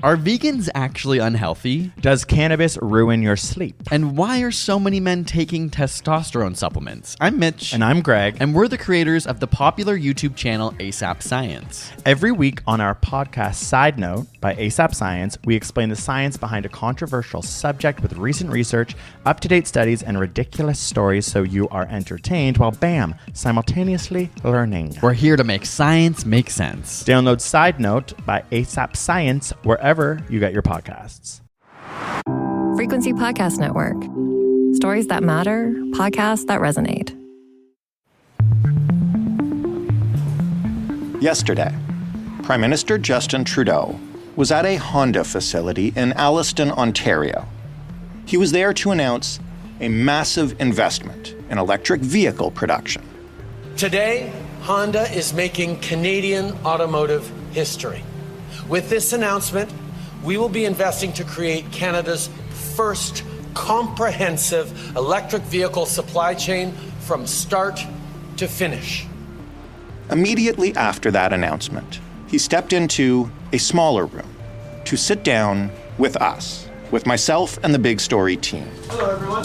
Are vegans actually unhealthy? Does cannabis ruin your sleep? And why are so many men taking testosterone supplements? I'm Mitch. And I'm Greg. And we're the creators of the popular YouTube channel ASAP Science. Every week on our podcast Side Note by ASAP Science, we explain the science behind a controversial subject with recent research, up-to-date studies, and ridiculous stories so you are entertained while, bam, simultaneously learning. We're here to make science make sense. Download Side Note by ASAP Science wherever you get your podcasts. Frequency Podcast Network. Stories that matter, podcasts that resonate. Yesterday, Prime Minister Justin Trudeau was at a Honda facility in Alliston, Ontario. He was there to announce a massive investment in electric vehicle production. Today, Honda is making Canadian automotive history. With this announcement, we will be investing to create Canada's first comprehensive electric vehicle supply chain from start to finish. Immediately after that announcement, he stepped into a smaller room to sit down with us, with myself and the Big Story team. Hello, everyone.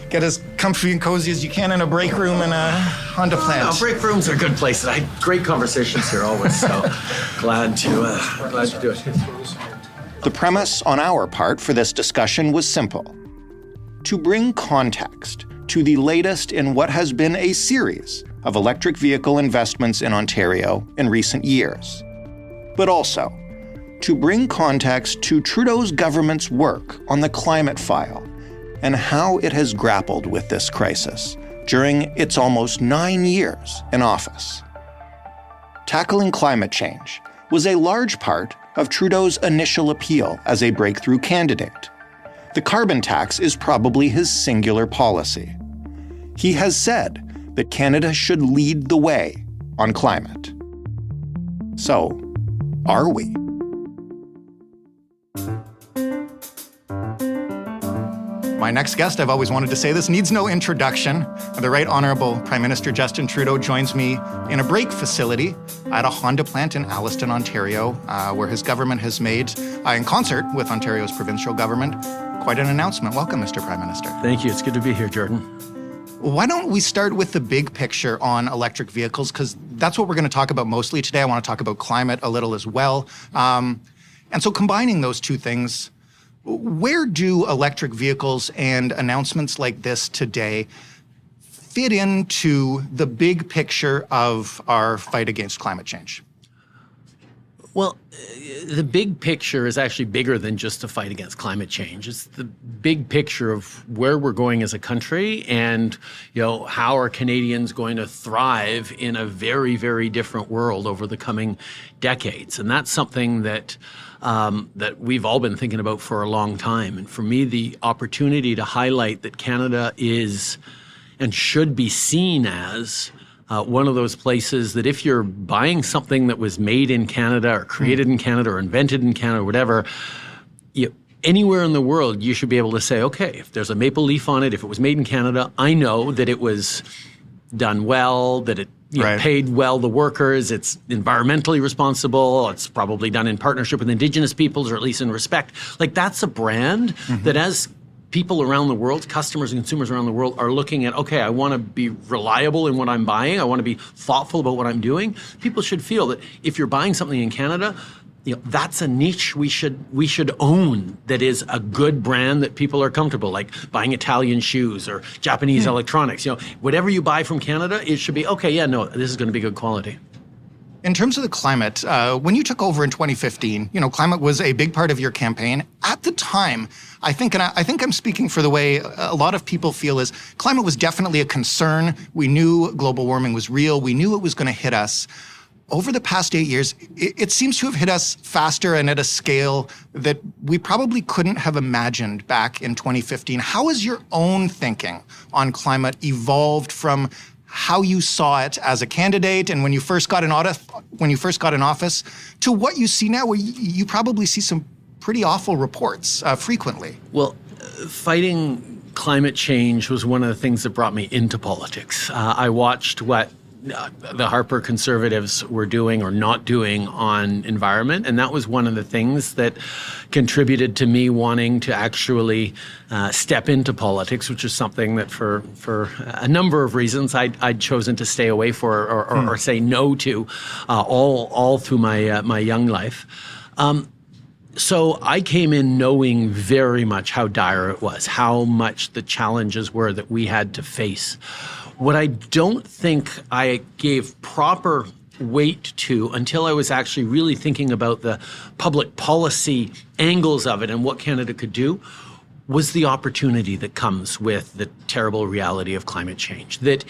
Get as comfy and cozy as you can in a break room in a Honda plant. No, break rooms are good places. I had great conversations here always, so glad to do it. The premise on our part for this discussion was simple: to bring context to the latest in what has been a series of electric vehicle investments in Ontario in recent years, but also to bring context to Trudeau's government's work on the climate file and how it has grappled with this crisis during its almost 9 years in office. Tackling climate change was a large part of Trudeau's initial appeal as a breakthrough candidate. The carbon tax is probably his singular policy. He has said that Canada should lead the way on climate. So, are we? My next guest, I've always wanted to say this, needs no introduction. The Right Honourable Prime Minister Justin Trudeau joins me in a break facility at a Honda plant in Alliston, Ontario, where his government has made, in concert with Ontario's provincial government, quite an announcement. Welcome, Mr. Prime Minister. Thank you. It's good to be here, Jordan. Why don't we start with the big picture on electric vehicles, because that's what we're going to talk about mostly today. I want to talk about climate a little as well. And so combining those two things, where do electric vehicles and announcements like this today fit into the big picture of our fight against climate change? Well, the big picture is actually bigger than just the fight against climate change. It's the big picture of where we're going as a country and, how are Canadians going to thrive in a very, very different world over the coming decades. And that's something that we've all been thinking about for a long time. And for me, the opportunity to highlight that Canada is and should be seen as one of those places that if you're buying something that was made in Canada or created in Canada or invented in Canada or whatever, anywhere in the world, you should be able to say, okay, if there's a maple leaf on it, if it was made in Canada, I know that it was done well, that it paid well the workers, it's environmentally responsible, it's probably done in partnership with Indigenous peoples or at least in respect. Like that's a brand that as people around the world, customers and consumers around the world are looking at, okay, I want to be reliable in what I'm buying. I want to be thoughtful about what I'm doing. People should feel that if you're buying something in Canada, that's a niche we should own that is a good brand that people are comfortable, like buying Italian shoes or Japanese electronics. Whatever you buy from Canada, it should be, okay, this is going to be good quality. In terms of the climate, when you took over in 2015, climate was a big part of your campaign. At the time, I think I'm speaking for the way a lot of people feel, is climate was definitely a concern. We knew global warming was real. We knew it was going to hit us. Over the past 8 years, it seems to have hit us faster and at a scale that we probably couldn't have imagined back in 2015. How has your own thinking on climate evolved from how you saw it as a candidate and when you first got in office to what you see now, where you probably see some pretty awful reports frequently? Well, fighting climate change was one of the things that brought me into politics. I watched what the Harper Conservatives were doing or not doing on environment. And that was one of the things that contributed to me wanting to actually step into politics, which is something that for a number of reasons I'd chosen to stay away for or say no to all through my young life. So I came in knowing very much how dire it was, how much the challenges were that we had to face. What I don't think I gave proper weight to until I was actually really thinking about the public policy angles of it and what Canada could do was the opportunity that comes with the terrible reality of climate change. That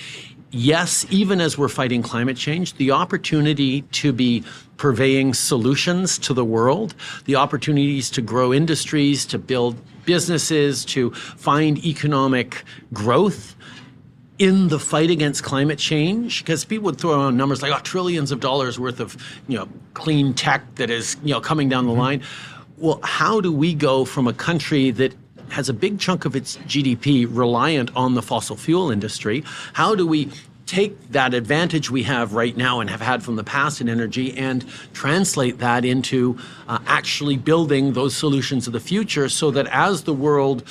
yes, even as we're fighting climate change, the opportunity to be purveying solutions to the world, the opportunities to grow industries, to build businesses, to find economic growth in the fight against climate change, because people would throw around numbers like trillions of dollars worth of clean tech that is coming down the line. Well, how do we go from a country that has a big chunk of its GDP reliant on the fossil fuel industry? How do we take that advantage we have right now and have had from the past in energy and translate that into actually building those solutions of the future so that as the world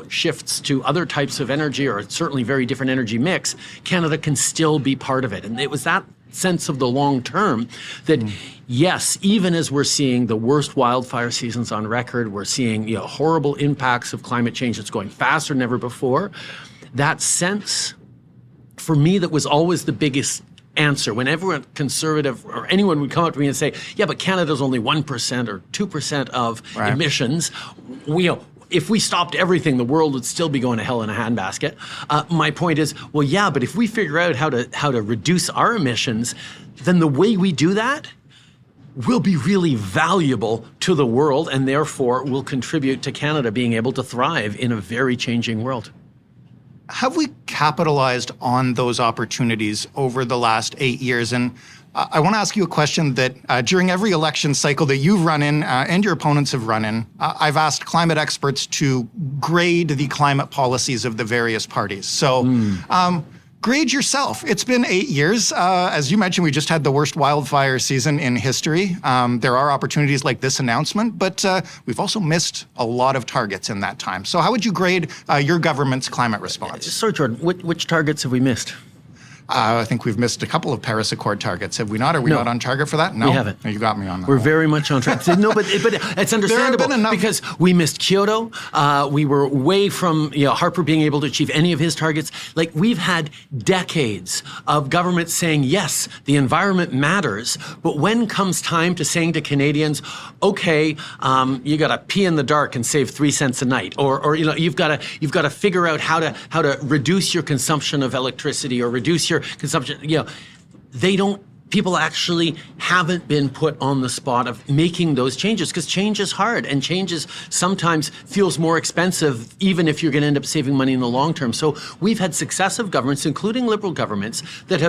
shifts to other types of energy or certainly very different energy mix, Canada can still be part of it. And it was that sense of the long term that yes, even as we're seeing the worst wildfire seasons on record, we're seeing horrible impacts of climate change that's going faster than ever before, that sense for me that was always the biggest answer. Whenever a conservative or anyone would come up to me and say, yeah, but Canada's only 1% or 2% of emissions, if we stopped everything, the world would still be going to hell in a handbasket. My point is, well, yeah, but if we figure out how to reduce our emissions, then the way we do that will be really valuable to the world and therefore will contribute to Canada being able to thrive in a very changing world. Have we capitalized on those opportunities over the last 8 years? And I want to ask you a question that during every election cycle that you've run in and your opponents have run in, I've asked climate experts to grade the climate policies of the various parties. So grade yourself. It's been 8 years. As you mentioned, we just had the worst wildfire season in history. There are opportunities like this announcement, but we've also missed a lot of targets in that time. So how would you grade your government's climate response? Sorry, Jordan, which targets have we missed? I think we've missed a couple of Paris Accord targets. Have we not? Are we not on target for that? No, we haven't. You got me on that. We're very much on track. No, but it's understandable because we missed Kyoto. We were way from Harper being able to achieve any of his targets. Like we've had decades of governments saying, yes, the environment matters, but when comes time to saying to Canadians, okay, you got to pee in the dark and save 3 cents a night, or you've got to figure out how to reduce your consumption of electricity or reduce your consumption, people actually haven't been put on the spot of making those changes because change is hard and change sometimes feels more expensive even if you're going to end up saving money in the long term. So we've had successive governments, including Liberal governments, that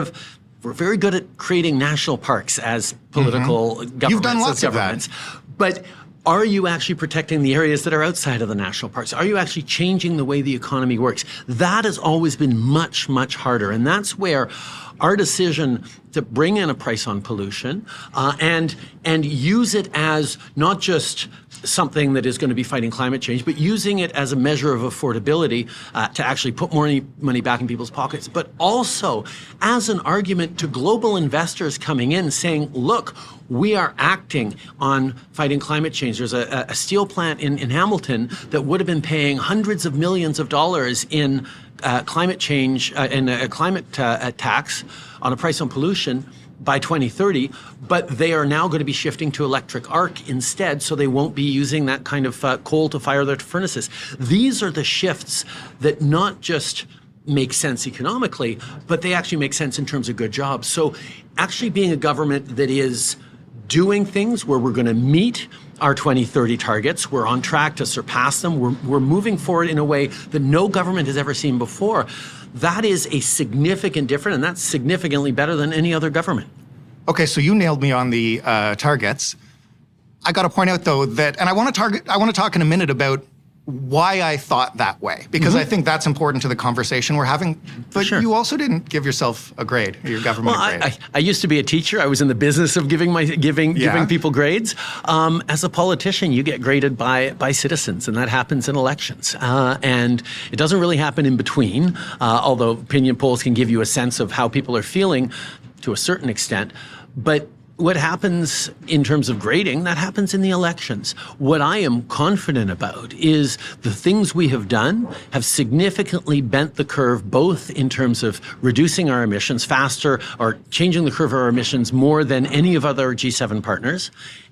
were very good at creating national parks as political governments. You've done lots of governments. But are you actually protecting the areas that are outside of the national parks? Are you actually changing the way the economy works? That has always been much, much harder. And that's where our decision to bring in a price on pollution and use it as not just something that is going to be fighting climate change, but using it as a measure of affordability to actually put more money back in people's pockets, but also as an argument to global investors coming in saying, look, we are acting on fighting climate change. There's a steel plant in Hamilton that would have been paying hundreds of millions of dollars in climate change and a climate tax on a price on pollution by 2030, but they are now going to be shifting to electric arc instead, so they won't be using that kind of coal to fire their furnaces. These are the shifts that not just make sense economically, but they actually make sense in terms of good jobs. So actually being a government that is doing things where we're going to meet our 2030 targets, we're on track to surpass them, we're moving forward in a way that no government has ever seen before. That is a significant difference, and that's significantly better than any other government. Okay, so you nailed me on the targets. I got to point out, though, that, and I want to talk in a minute about why I thought that way, because I think that's important to the conversation we're having. But you also didn't give yourself a grade, your government grade. I used to be a teacher. I was in the business of giving people grades. As a politician, you get graded by citizens, and that happens in elections. And it doesn't really happen in between, although opinion polls can give you a sense of how people are feeling to a certain extent. But what happens in terms of grading, that happens in the elections. What I am confident about is the things we have done have significantly bent the curve, both in terms of reducing our emissions faster or changing the curve of our emissions more than any of other G7 partners.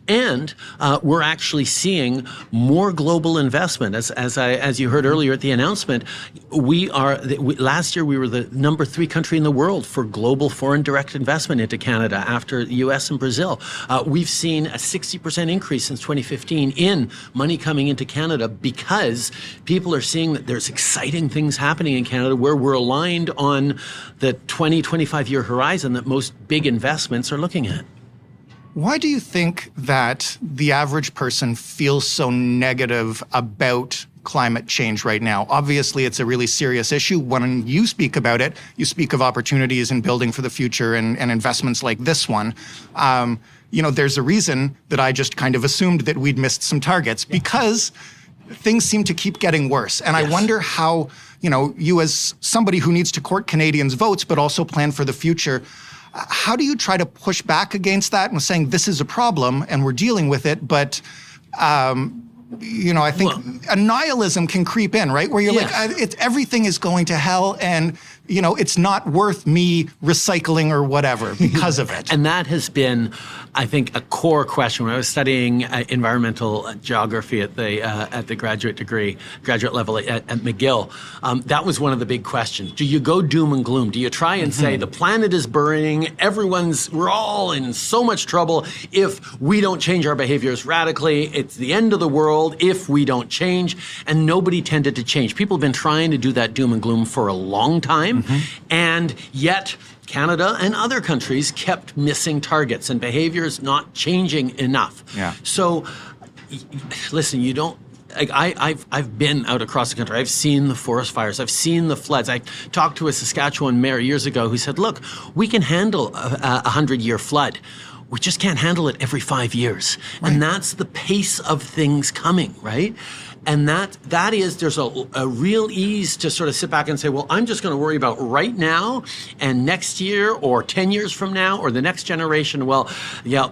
And we're actually seeing more global investment. As you heard earlier at the announcement, last year we were the number 3 country in the world for global foreign direct investment into Canada after the US and Brazil. We've seen a 60% increase since 2015 in money coming into Canada because people are seeing that there's exciting things happening in Canada where we're aligned on the 20, 25-year horizon that most big investments are looking at. Why do you think that the average person feels so negative about climate change right now? Obviously, it's a really serious issue. When you speak about it, you speak of opportunities in building for the future and investments like this one. There's a reason that I just kind of assumed that we'd missed some targets because things seem to keep getting worse. And I wonder how, you as somebody who needs to court Canadians' votes, but also plan for the future, how do you try to push back against that and saying this is a problem and we're dealing with it, but I think a nihilism can creep in, right? Where you're like, everything is going to hell and, it's not worth me recycling or whatever because of it. And that has been, I think, a core question. When I was studying environmental geography at the graduate level at McGill, that was one of the big questions. Do you go doom and gloom? Do you try and say the planet is burning, we're all in so much trouble if we don't change our behaviors radically, it's the end of the world if we don't change, and nobody tended to change. People have been trying to do that doom and gloom for a long time, and yet Canada and other countries kept missing targets and behaviors not changing enough. Yeah. So, listen, you don't. I've been out across the country. I've seen the forest fires. I've seen the floods. I talked to a Saskatchewan mayor years ago who said, "Look, we can handle a 100-year flood. We just can't handle it every 5 years." Right. And that's the pace of things coming, right? And that is, there's a real ease to sort of sit back and say, well, I'm just going to worry about right now and next year or 10 years from now or the next generation. Well, yeah,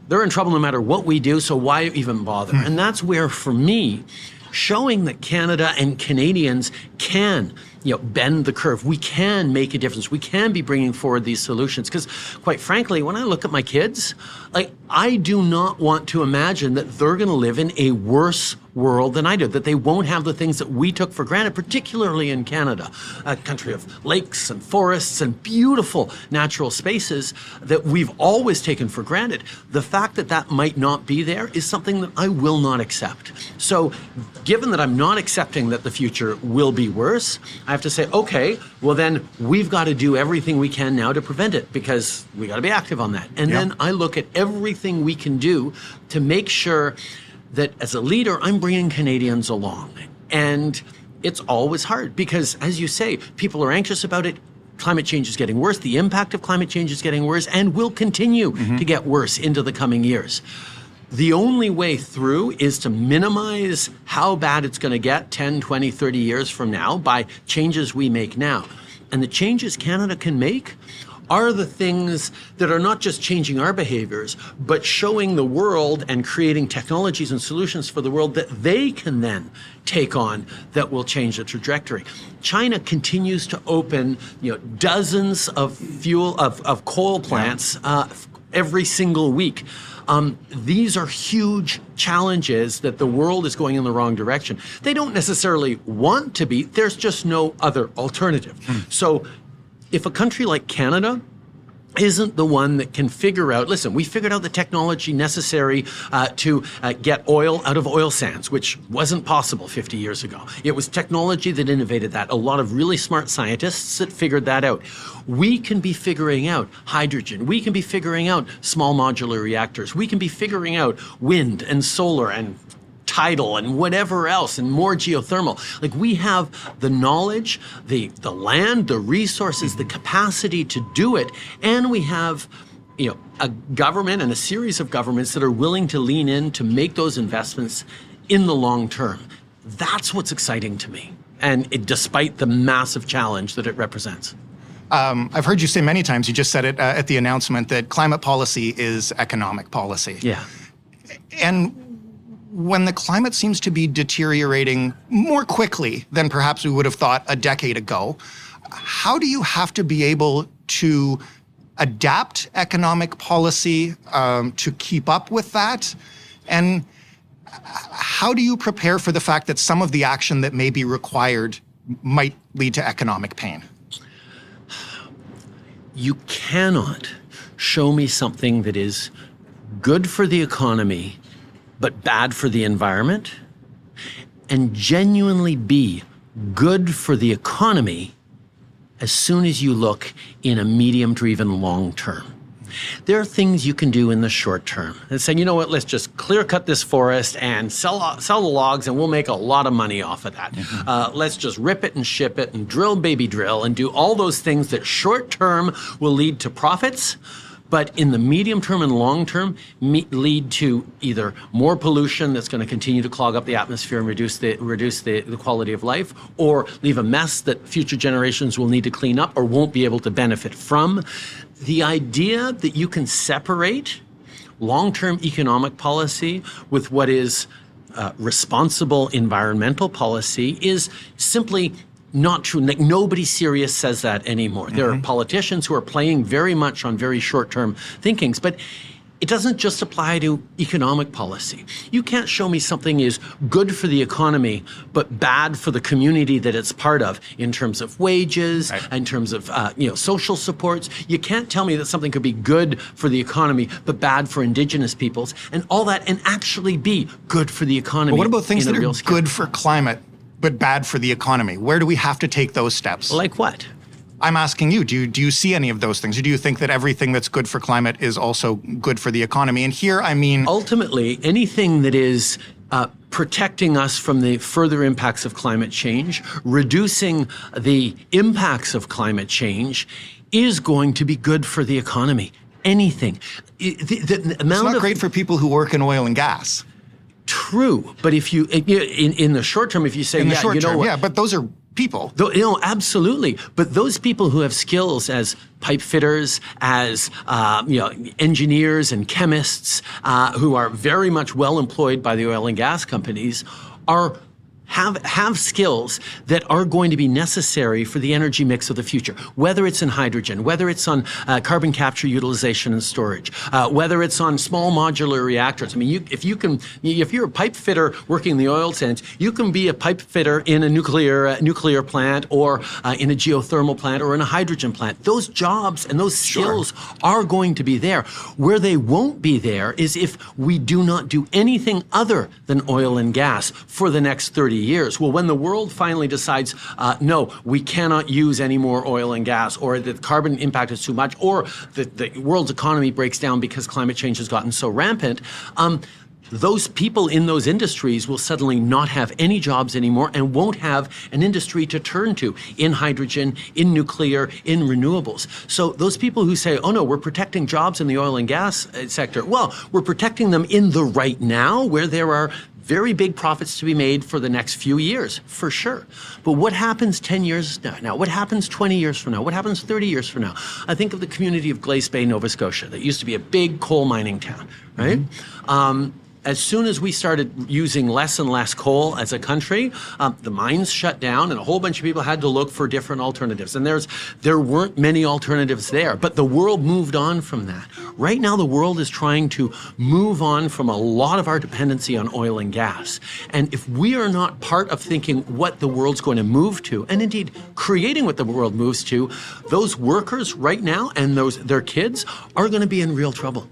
they're in trouble no matter what we do, so why even bother? And that's where, for me, showing that Canada and Canadians can bend the curve. We can make a difference. We can be bringing forward these solutions. Because quite frankly, when I look at my kids, I do not want to imagine that they're going to live in a worse world than I do, that they won't have the things that we took for granted, particularly in Canada, a country of lakes and forests and beautiful natural spaces that we've always taken for granted. The fact that that might not be there is something that I will not accept. So given that I'm not accepting that the future will be worse, I have to say, okay, well then we've got to do everything we can now to prevent it, because we got to be active on that. And then I look at everything we can do to make sure that as a leader, I'm bringing Canadians along. And it's always hard because, as you say, people are anxious about it. Climate change is getting worse. The impact of climate change is getting worse and will continue to get worse into the coming years. The only way through is to minimize how bad it's going to get 10, 20, 30 years from now by changes we make now. And the changes Canada can make are the things that are not just changing our behaviors, but showing the world and creating technologies and solutions for the world that they can then take on that will change the trajectory. China continues to open, dozens of coal plants every single week. These are huge challenges that the world is going in the wrong direction. They don't necessarily want to be. There's just no other alternative. So if a country like Canada isn't the one that can figure out, listen, we figured out the technology necessary to get oil out of oil sands, which wasn't possible 50 years ago. It was technology that innovated that. A lot of really smart scientists that figured that out. We can be figuring out hydrogen. We can be figuring out small modular reactors. We can be figuring out wind and solar and tidal and whatever else and more geothermal. Like, we have the knowledge, the land, the resources, the capacity to do it, and we have a government and a series of governments that are willing to lean in to make those investments in the long term. That's what's exciting to me, and despite the massive challenge that it represents. I've heard you say many times, you just said it at the announcement, that climate policy is economic policy. Yeah. And when the climate seems to be deteriorating more quickly than perhaps we would have thought a decade ago, how do you have to be able to adapt economic policy to keep up with that? And how do you prepare for the fact that some of the action that may be required might lead to economic pain? You cannot show me something that is good for the economy but bad for the environment, and genuinely be good for the economy as soon as you look in a medium to even long term. There are things you can do in the short term and say, you know what, let's just clear cut this forest and sell the logs and we'll make a lot of money off of that. Mm-hmm. Let's just rip it and ship it and drill baby drill and do all those things that short term will lead to profits, but in the medium term and long term lead to either more pollution that's going to continue to clog up the atmosphere and reduce the quality of life, or leave a mess that future generations will need to clean up or won't be able to benefit from. The idea that you can separate long-term economic policy with what is responsible environmental policy is simply not true. Like, nobody serious says that anymore. Mm-hmm. There are politicians who are playing very much on very short-term thinkings, but it doesn't just apply to economic policy. You can't show me something is good for the economy but bad for the community that it's part of in terms of wages, right, in terms of social supports. You can't tell me that something could be good for the economy but bad for Indigenous peoples and all that, and actually be good for the economy. But what about things that are good for climate but bad for the economy? Where do we have to take those steps? Like what? I'm asking you, do you see any of those things? Or do you think that everything that's good for climate is also good for the economy? And here, I mean... Ultimately, anything that is protecting us from the further impacts of climate change, reducing the impacts of climate change, is going to be good for the economy. Anything. The amount it's not great for people who work in oil and gas. True, but if you, in the short term, if you say, but those are people. Absolutely. But those people who have skills as pipe fitters, as engineers and chemists, who are very much well employed by the oil and gas companies, have skills that are going to be necessary for the energy mix of the future, whether it's in hydrogen, whether it's on carbon capture, utilization, and storage, whether it's on small modular reactors. I mean, if you're a pipe fitter working in the oil sands, you can be a pipe fitter in a nuclear plant, or in a geothermal plant, or in a hydrogen plant. Those jobs and those skills are going to be there. Where they won't be there is if we do not do anything other than oil and gas for the next 30 years. Well, when the world finally decides, no, we cannot use any more oil and gas, or the carbon impact is too much, or the world's economy breaks down because climate change has gotten so rampant, those people in those industries will suddenly not have any jobs anymore and won't have an industry to turn to in hydrogen, in nuclear, in renewables. So those people who say, oh no, we're protecting jobs in the oil and gas sector, well, we're protecting them in the right now, where there are very big profits to be made for the next few years, for sure. But what happens 10 years now? What happens 20 years from now? What happens 30 years from now? I think of the community of Glace Bay, Nova Scotia, that used to be a big coal mining town, right? Mm-hmm. As soon as we started using less and less coal as a country, the mines shut down and a whole bunch of people had to look for different alternatives. And there weren't many alternatives there, but the world moved on from that. Right now, the world is trying to move on from a lot of our dependency on oil and gas. And if we are not part of thinking what the world's going to move to, and indeed creating what the world moves to, those workers right now and their kids are going to be in real trouble.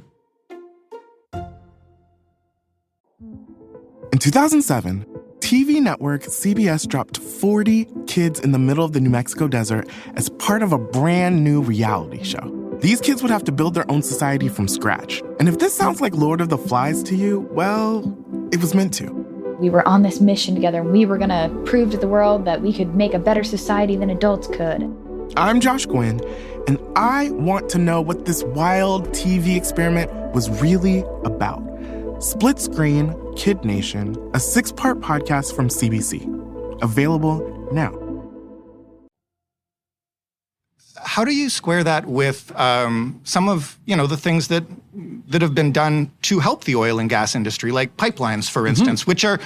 In 2007, TV network CBS dropped 40 kids in the middle of the New Mexico desert as part of a brand new reality show. These kids would have to build their own society from scratch. And if this sounds like Lord of the Flies to you, well, it was meant to. We were on this mission together, and we were going to prove to the world that we could make a better society than adults could. I'm Josh Gwynn, and I want to know what this wild TV experiment was really about. Split Screen, Kid Nation, a 6-part podcast from CBC. Available now. How do you square that with some of the things that have been done to help the oil and gas industry, like pipelines, for instance, which are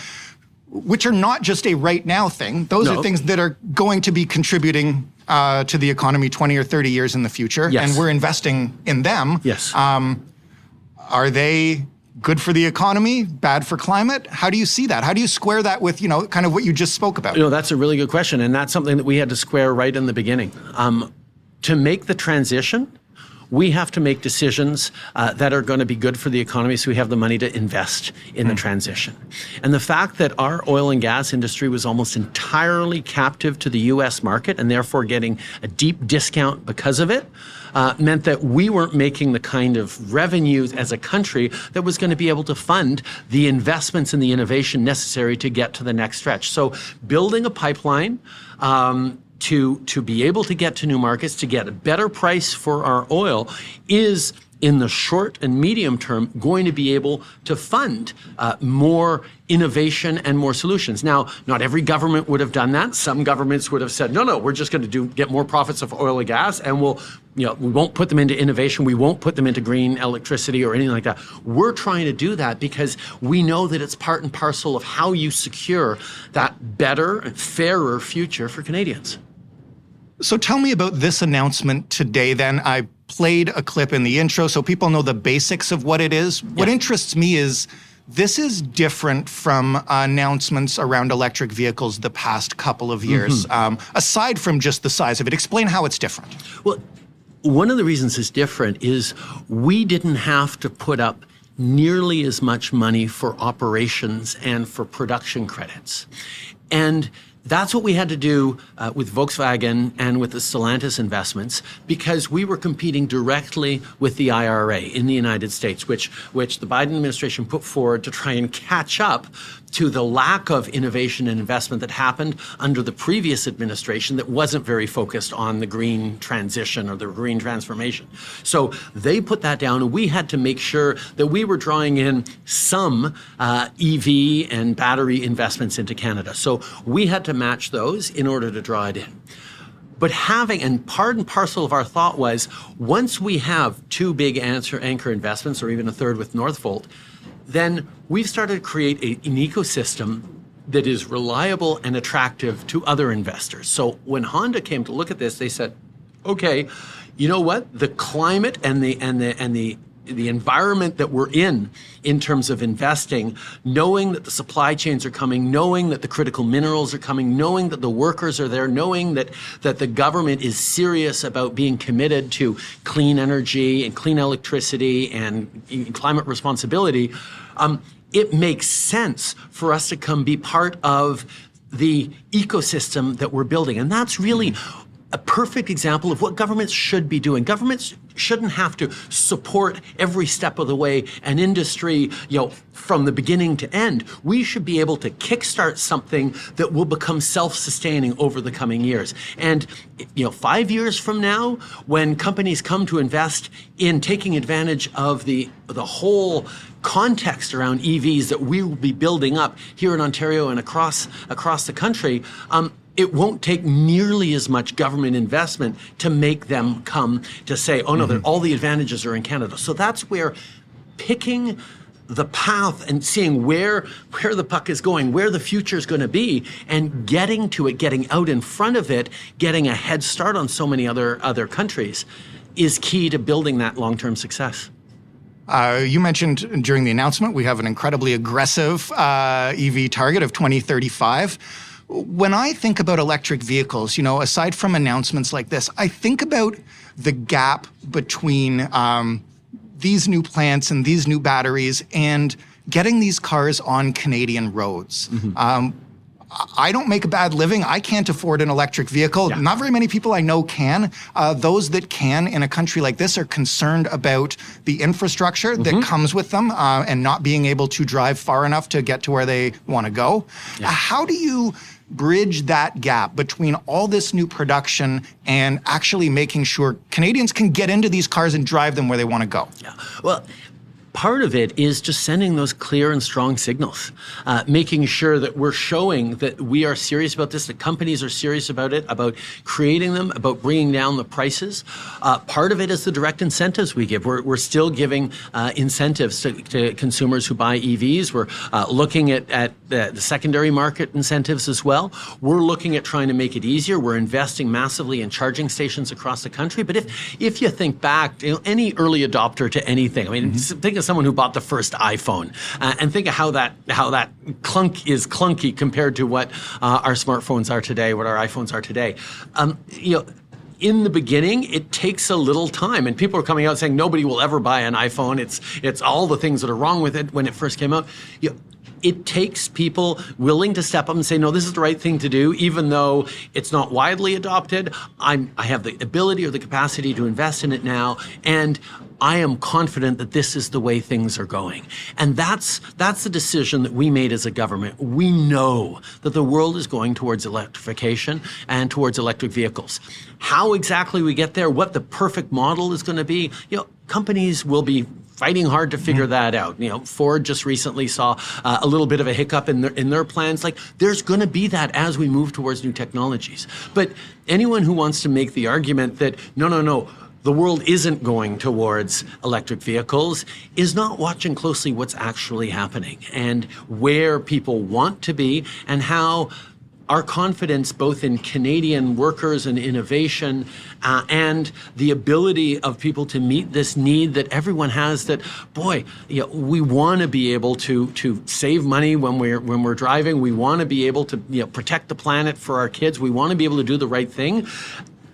not just a right now thing. Those are things that are going to be contributing to the economy 20 or 30 years in the future, and we're investing in them. Yes. Are they good for the economy, bad for climate? How do you see that? How do you square that with, kind of what you just spoke about? That's a really good question, and that's something that we had to square right in the beginning. To make the transition, we have to make decisions that are going to be good for the economy, so we have the money to invest in the transition. And the fact that our oil and gas industry was almost entirely captive to the U.S. market and therefore getting a deep discount because of it meant that we weren't making the kind of revenues as a country that was going to be able to fund the investments and the innovation necessary to get to the next stretch. So building a pipeline to be able to get to new markets, to get a better price for our oil, is in the short and medium term going to be able to fund more innovation and more solutions. Now, not every government would have done that. Some governments would have said, no, we're just going to get more profits of oil and gas, and we won't put them into innovation. We won't put them into green electricity or anything like that. We're trying to do that because we know that it's part and parcel of how you secure that better and fairer future for Canadians. So tell me about this announcement today then. I played a clip in the intro so people know the basics of what it is. What interests me is this is different from announcements around electric vehicles the past couple of years, aside from just the size of it. Explain how it's different. Well, one of the reasons it's different is we didn't have to put up nearly as much money for operations and for production credits. And that's what we had to do with Volkswagen and with the Stellantis investments, because we were competing directly with the IRA in the United States, which the Biden administration put forward to try and catch up to the lack of innovation and investment that happened under the previous administration that wasn't very focused on the green transition or the green transformation. So they put that down, and we had to make sure that we were drawing in some EV and battery investments into Canada. So we had to match those in order to draw it in. But part and parcel of our thought was, once we have two big anchor investments, or even a third with Northvolt, then we've started to create an ecosystem that is reliable and attractive to other investors. So when Honda came to look at this, they said, okay, you know what? The climate and the environment that we're in terms of investing, knowing that the supply chains are coming, knowing that the critical minerals are coming, knowing that the workers are there, knowing that the government is serious about being committed to clean energy and clean electricity and climate responsibility, it makes sense for us to come be part of the ecosystem that we're building. And that's really a perfect example of what governments should be doing. Governments shouldn't have to support every step of the way an industry, from the beginning to end. We should be able to kickstart something that will become self-sustaining over the coming years. And 5 years from now, when companies come to invest in taking advantage of the whole context around EVs that we will be building up here in Ontario and across the country, it won't take nearly as much government investment to make them come to say, oh no, all the advantages are in Canada. So that's where picking the path and seeing where the puck is going, where the future is going to be, and getting to it, getting out in front of it, getting a head start on so many other countries is key to building that long-term success. You mentioned during the announcement, we have an incredibly aggressive EV target of 2035. When I think about electric vehicles, aside from announcements like this, I think about the gap between these new plants and these new batteries and getting these cars on Canadian roads. I don't make a bad living. I can't afford an electric vehicle. Yeah. Not very many people I know can. Those that can in a country like this are concerned about the infrastructure that comes with them and not being able to drive far enough to get to where they want to go. Yeah. How do you bridge that gap between all this new production and actually making sure Canadians can get into these cars and drive them where they want to go? Yeah. Well, part of it is just sending those clear and strong signals, making sure that we're showing that we are serious about this, that companies are serious about it, about creating them, about bringing down the prices. Part of it is the direct incentives we give. We're still giving incentives to consumers who buy EVs. We're looking at the secondary market incentives as well. We're looking at trying to make it easier. We're investing massively in charging stations across the country. But if you think back, any early adopter to anything, I mean, think of someone who bought the first iPhone, and think of how that clunk is clunky compared to what our smartphones are today, what our iPhones are today. In the beginning, it takes a little time, and people are coming out saying nobody will ever buy an iPhone. It's all the things that are wrong with it when it first came out. It takes people willing to step up and say, no, this is the right thing to do, even though it's not widely adopted. I have the ability or the capacity to invest in it now, and I am confident that this is the way things are going. And that's the decision that we made as a government. We know that the world is going towards electrification and towards electric vehicles. How exactly we get there, what the perfect model is going to be, companies will be fighting hard to figure that out. Ford just recently saw a little bit of a hiccup in their plans. Like, there's going to be that as we move towards new technologies. But anyone who wants to make the argument that no, the world isn't going towards electric vehicles is not watching closely what's actually happening and where people want to be, and how our confidence both in Canadian workers and innovation and the ability of people to meet this need that everyone has, that, boy, we want to be able to save money when we're driving. We want to be able to protect the planet for our kids. We want to be able to do the right thing.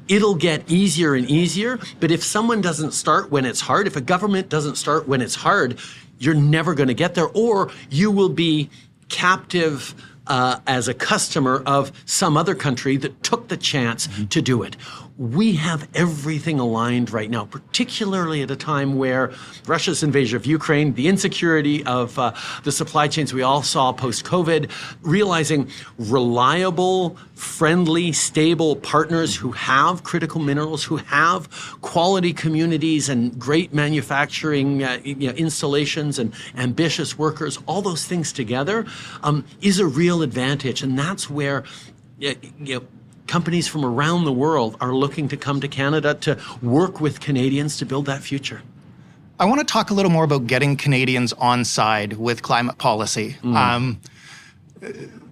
It'll get easier and easier, but if someone doesn't start when it's hard, if a government doesn't start when it's hard, you're never going to get there, or you will be captive as a customer of some other country that took the chance to do it. We have everything aligned right now, particularly at a time where Russia's invasion of Ukraine, the insecurity of the supply chains we all saw post-COVID, realizing reliable, friendly, stable partners who have critical minerals, who have quality communities and great manufacturing installations and ambitious workers, all those things together is a real advantage. And that's where companies from around the world are looking to come to Canada to work with Canadians to build that future. I want to talk a little more about getting Canadians on side with climate policy.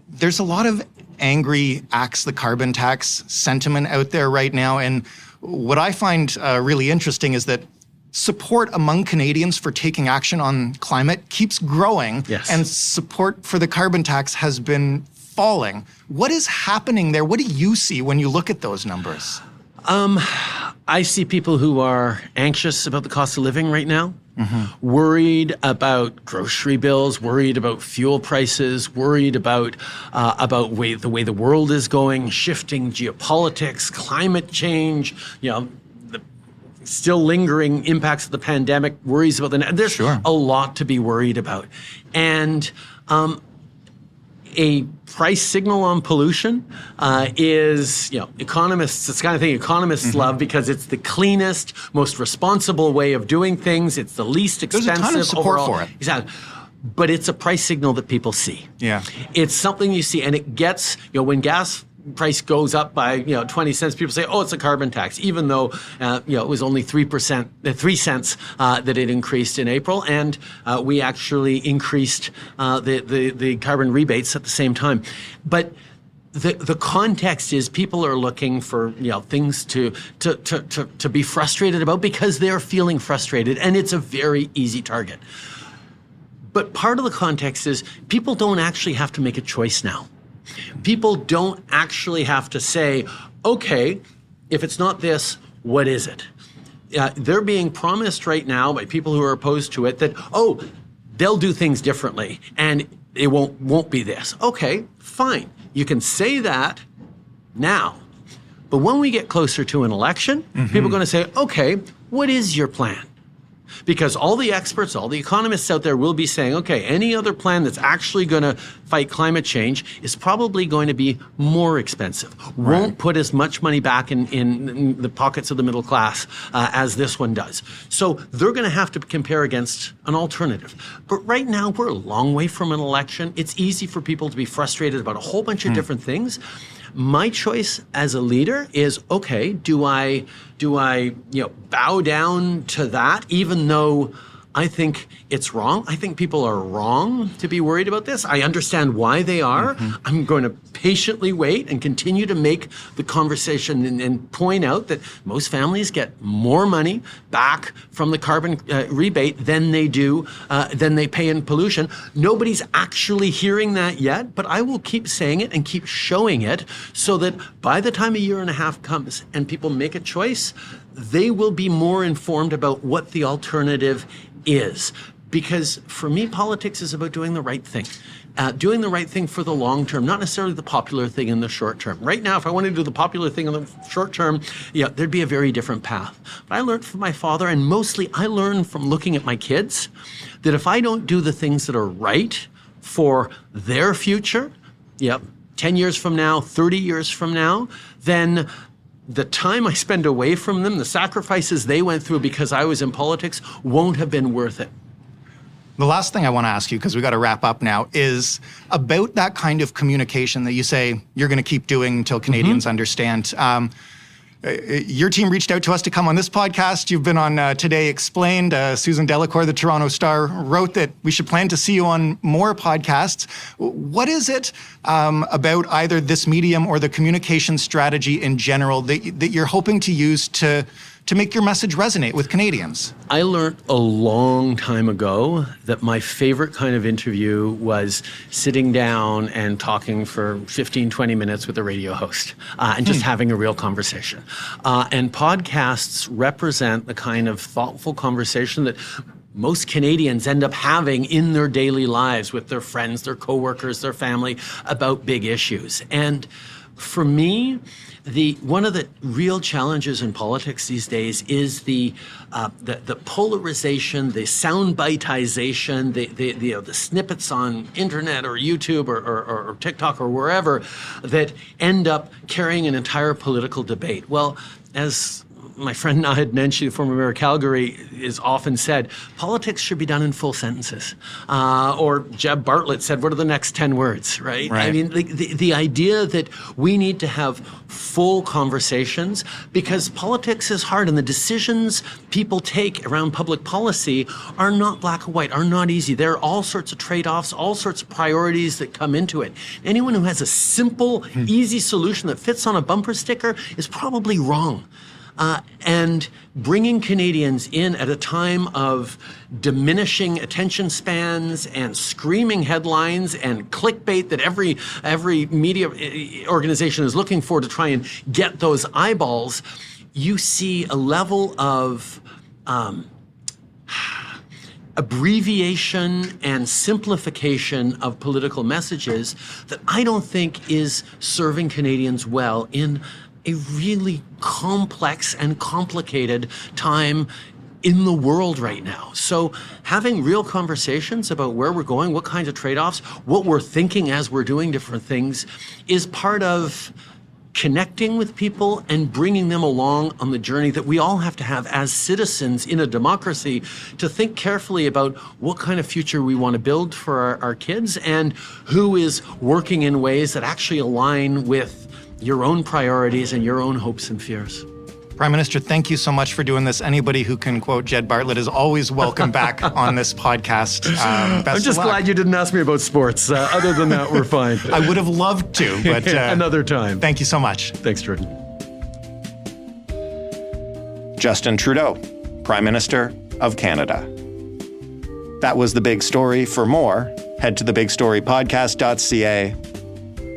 There's a lot of angry axe the carbon tax sentiment out there right now. And what I find really interesting is that support among Canadians for taking action on climate keeps growing. Yes. And support for the carbon tax has been falling. What is happening there? What do you see when you look at those numbers? I see people who are anxious about the cost of living right now, worried about grocery bills, worried about fuel prices, worried about the way the world is going, shifting geopolitics, climate change, the still lingering impacts of the pandemic, worries about there's a lot to be worried about. And a price signal on pollution is, economists, it's the kind of thing economists love because it's the cleanest, most responsible way of doing things. It's the least expensive. There's a ton of support overall. for it. Exactly. But it's a price signal that people see. Yeah. It's something you see, and it gets, when gas price goes up by 20 cents, people say, oh, it's a carbon tax, even though it was only 3 cents that it increased in April, and we actually increased the carbon rebates at the same time. But the context is people are looking for things to be frustrated about because they're feeling frustrated, and it's a very easy target. But part of the context is people don't actually have to make a choice now. People don't actually have to say, okay, if it's not this, what is it? They're being promised right now by people who are opposed to it that, they'll do things differently and it won't be this. Okay, fine. you can say that now. But when we get closer to an election, people are going to say, okay, what is your plan? Because all the experts, all the economists out there will be saying, okay, any other plan that's actually going to fight climate change is probably going to be more expensive, won't put as much money back in the pockets of the middle class as this one does. So they're going to have to compare against an alternative. But right now, we're a long way from an election. It's easy for people to be frustrated about a whole bunch of different things. My choice as a leader is, okay, do I bow down to that, even though I think it's wrong? I think people are wrong to be worried about this. I understand why they are. I'm going to patiently wait and continue to make the conversation and point out that most families get more money back from the carbon rebate than they pay in pollution. Nobody's actually hearing that yet, but I will keep saying it and keep showing it so that by the time a year and a half comes and people make a choice, they will be more informed about what the alternative is. Because for me, politics is about doing the right thing. Doing the right thing for the long term, not necessarily the popular thing in the short term. Right now, if I wanted to do the popular thing in the short term, there'd be a very different path. But I learned from my father, and mostly I learned from looking at my kids, that if I don't do the things that are right for their future, 10 years from now, 30 years from now, then the time I spend away from them, the sacrifices they went through because I was in politics, won't have been worth it. The last thing I want to ask you, because we got to wrap up now, is about that kind of communication that you say you're going to keep doing until Canadians understand. Your team reached out to us to come on this podcast. You've been on Today Explained. Susan Delacour, the Toronto Star, wrote that we should plan to see you on more podcasts. What is it about either this medium or the communication strategy in general that you're hoping to use to make your message resonate with Canadians? I learned a long time ago that my favorite kind of interview was sitting down and talking for 15, 20 minutes with a radio host and just having a real conversation. And podcasts represent the kind of thoughtful conversation that most Canadians end up having in their daily lives with their friends, their coworkers, their family about big issues. And for me, one of the real challenges in politics these days is the polarization, the soundbiteization, the snippets on internet or YouTube or TikTok or wherever that end up carrying an entire political debate. Well, as my friend Nahid Nenshi, former mayor of Calgary, is often said, politics should be done in full sentences. Or Jeb Bartlett said, what are the next 10 words, right? I mean, the idea that we need to have full conversations, because politics is hard and the decisions people take around public policy are not black and white, are not easy. There are all sorts of trade-offs, all sorts of priorities that come into it. Anyone who has a simple, easy solution that fits on a bumper sticker is probably wrong. And bringing Canadians in at a time of diminishing attention spans and screaming headlines and clickbait that every media organization is looking for to try and get those eyeballs, you see a level of abbreviation and simplification of political messages that I don't think is serving Canadians well in a really complex and complicated time in the world right now. So having real conversations about where we're going, what kinds of trade-offs, what we're thinking as we're doing different things is part of connecting with people and bringing them along on the journey that we all have to have as citizens in a democracy to think carefully about what kind of future we want to build for our kids and who is working in ways that actually align with your own priorities and your own hopes and fears. Prime Minister, thank you so much for doing this. Anybody who can quote Jed Bartlett is always welcome back on this podcast. I'm just glad you didn't ask me about sports. Other than that, we're fine. I would have loved to, but another time. Thank you so much. Thanks, Jordan. Justin Trudeau, Prime Minister of Canada. That was The Big Story. For more, head to thebigstorypodcast.ca.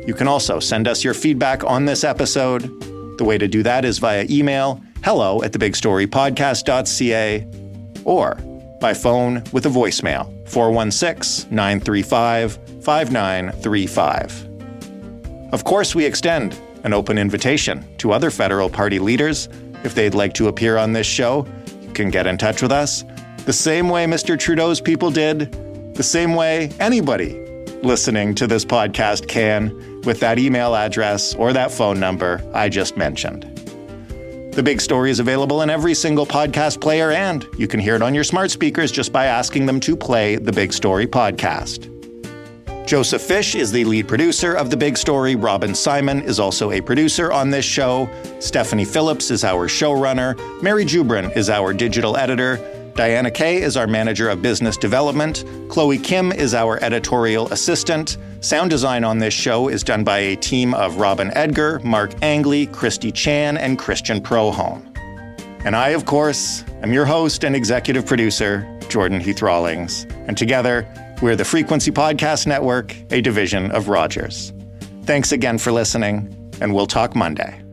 You can also send us your feedback on this episode. The way to do that is via email, hello@thebigstorypodcast.ca, or by phone with a voicemail, 416-935-5935. Of course, we extend an open invitation to other federal party leaders. If they'd like to appear on this show, you can get in touch with us the same way Mr. Trudeau's people did, the same way anybody listening to this podcast can, with that email address or that phone number I just mentioned. The Big Story is available in every single podcast player, and you can hear it on your smart speakers just by asking them to play the Big Story podcast. Joseph Fish is the lead producer of The Big Story. Robin Simon is also a producer on this show. Stephanie Phillips is our showrunner. Mary Jubrin is our digital editor. Diana Kay is our manager of business development. Chloe Kim is our editorial assistant. Sound design on this show is done by a team of Robin Edgar, Mark Angley, Christy Chan, and Christian Prohone. And I, of course, am your host and executive producer, Jordan Heath Rawlings. And together, we're the Frequency Podcast Network, a division of Rogers. Thanks again for listening, and we'll talk Monday.